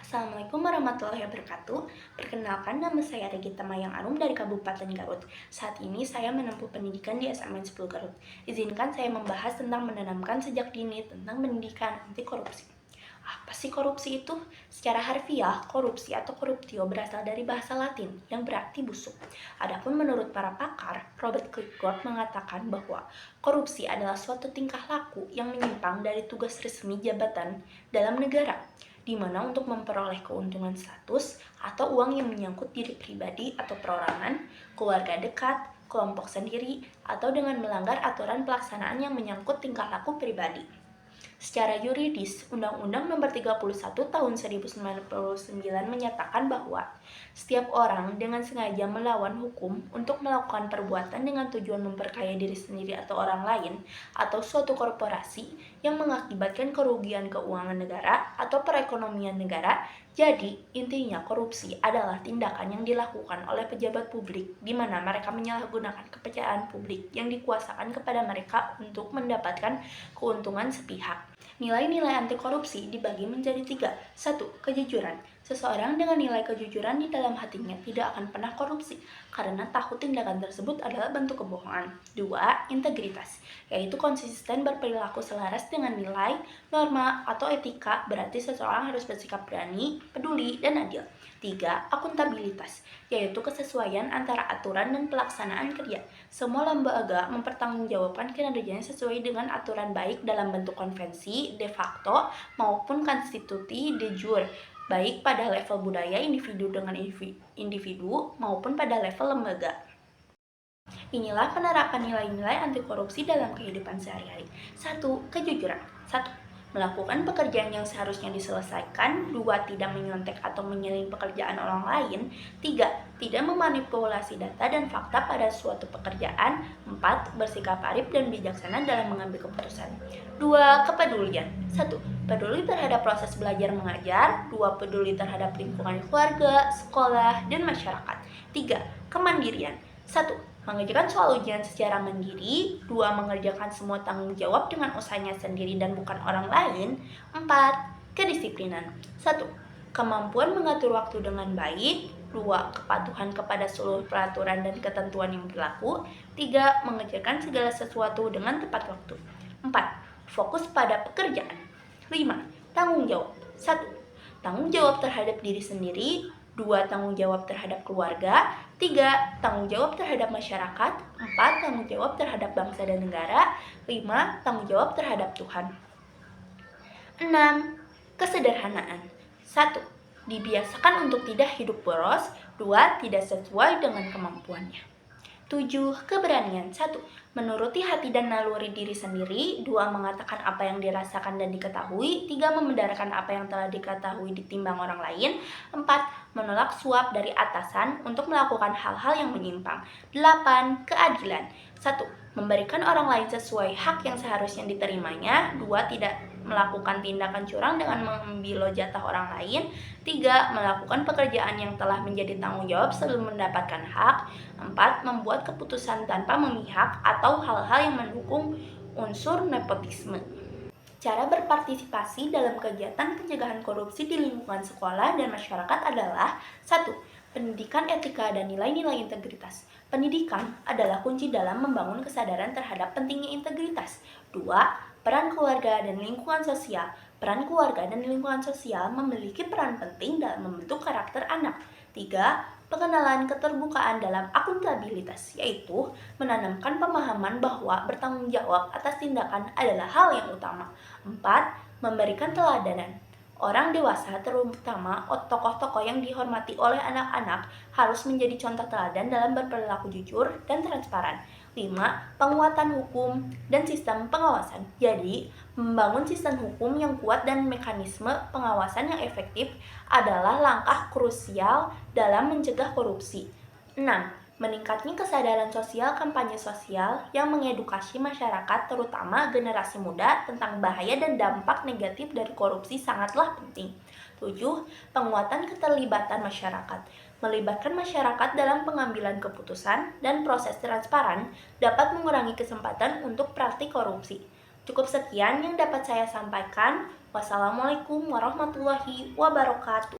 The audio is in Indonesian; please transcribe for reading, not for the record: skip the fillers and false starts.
Assalamualaikum warahmatullahi wabarakatuh. Perkenalkan, nama saya Regita Mayang Arum dari Kabupaten Garut. Saat ini saya menempuh pendidikan di SMN 10 Garut. Izinkan saya membahas tentang menanamkan sejak dini tentang pendidikan anti korupsi. Apa sih korupsi itu? Secara harfiah, korupsi atau corruptio berasal dari bahasa Latin yang berarti busuk. Adapun menurut para pakar, Robert Clifford mengatakan bahwa korupsi adalah suatu tingkah laku yang menyimpang dari tugas resmi jabatan dalam negara, di mana untuk memperoleh keuntungan status atau uang yang menyangkut diri pribadi atau perorangan, keluarga dekat, kelompok sendiri, atau dengan melanggar aturan pelaksanaan yang menyangkut tingkah laku pribadi. Secara yuridis, Undang-Undang Nomor 31 Tahun 1999 menyatakan bahwa setiap orang dengan sengaja melawan hukum untuk melakukan perbuatan dengan tujuan memperkaya diri sendiri atau orang lain, atau suatu korporasi yang mengakibatkan kerugian keuangan negara atau perekonomian negara. Jadi, intinya korupsi adalah tindakan yang dilakukan oleh pejabat publik di mana mereka menyalahgunakan kepercayaan publik yang dikuasakan kepada mereka untuk mendapatkan keuntungan sepihak. Nilai-nilai anti korupsi dibagi menjadi 3. 1. Kejujuran. Seseorang dengan nilai kejujuran di dalam hatinya tidak akan pernah korupsi karena tahu tindakan tersebut adalah bentuk kebohongan. 2. Integritas, yaitu konsisten berperilaku selaras dengan nilai, norma, atau etika, berarti seseorang harus bersikap berani, peduli, dan adil. 3. Akuntabilitas, yaitu kesesuaian antara aturan dan pelaksanaan kerja. Semua lembaga mempertanggungjawabkan kinerjanya sesuai dengan aturan baik dalam bentuk konvensi, de facto, maupun konstitusi de jure, baik pada level budaya individu dengan individu maupun pada level lembaga. Inilah penerapan nilai-nilai anti korupsi dalam kehidupan sehari-hari. 1. Kejujuran. 1. Melakukan pekerjaan yang seharusnya diselesaikan. 2. Tidak menyontek atau menyelin pekerjaan orang lain. 3. Tidak memanipulasi data dan fakta pada suatu pekerjaan. 4. Bersikap arif dan bijaksana dalam mengambil keputusan. 2. Kepedulian. 1. Peduli terhadap proses belajar mengajar. 2. Peduli terhadap lingkungan keluarga, sekolah, dan masyarakat. 3. Kemandirian. 1. Mengerjakan soal ujian secara mandiri. 2. Mengerjakan semua tanggung jawab dengan usahanya sendiri dan bukan orang lain. 4. Kedisiplinan. 1. Kemampuan mengatur waktu dengan baik. 2. Kepatuhan kepada seluruh peraturan dan ketentuan yang berlaku. 3. Mengerjakan segala sesuatu dengan tepat waktu. 4. Fokus pada pekerjaan. 5. Tanggung jawab. 1. Tanggung jawab terhadap diri sendiri. 2. Tanggung jawab terhadap keluarga. 3. Tanggung jawab terhadap masyarakat. 4. Tanggung jawab terhadap bangsa dan negara. 5. Tanggung jawab terhadap Tuhan. 6. Kesederhanaan. 1. Dibiasakan untuk tidak hidup boros. 2. Tidak sesuai dengan kemampuannya. 7. Keberanian. 1. Menuruti hati dan naluri diri sendiri. 2. Mengatakan apa yang dirasakan dan diketahui. 3. Membenarkan apa yang telah diketahui ditimbang orang lain. 4. Menolak suap dari atasan untuk melakukan hal-hal yang menyimpang. 8. Keadilan. 1. Memberikan orang lain sesuai hak yang seharusnya diterimanya. 2. Tidak melakukan tindakan curang dengan mengambil jatah orang lain. 3. Melakukan pekerjaan yang telah menjadi tanggung jawab sebelum mendapatkan hak. 4. Membuat keputusan tanpa memihak atau hal-hal yang mendukung unsur nepotisme. Cara berpartisipasi dalam kegiatan pencegahan korupsi di lingkungan sekolah dan masyarakat adalah 1. Pendidikan etika dan nilai-nilai integritas. Pendidikan adalah kunci dalam membangun kesadaran terhadap pentingnya integritas. 2. Peran keluarga dan lingkungan sosial. Peran keluarga dan lingkungan sosial memiliki peran penting dalam membentuk karakter anak. 3. Pengenalan keterbukaan dalam akuntabilitas, yaitu menanamkan pemahaman bahwa bertanggung jawab atas tindakan adalah hal yang utama. 4. Memberikan teladanan. Orang dewasa, terutama tokoh-tokoh yang dihormati oleh anak-anak, harus menjadi contoh teladan dalam berperilaku jujur dan transparan. 5. Penguatan hukum dan sistem pengawasan. Jadi, membangun sistem hukum yang kuat dan mekanisme pengawasan yang efektif adalah langkah krusial dalam mencegah korupsi. 6. Meningkatnya kesadaran sosial. Kampanye sosial yang mengedukasi masyarakat, terutama generasi muda, tentang bahaya dan dampak negatif dari korupsi sangatlah penting. 7. Penguatan keterlibatan masyarakat. Melibatkan masyarakat dalam pengambilan keputusan dan proses transparan dapat mengurangi kesempatan untuk praktik korupsi. Cukup sekian yang dapat saya sampaikan. Wassalamualaikum warahmatullahi wabarakatuh.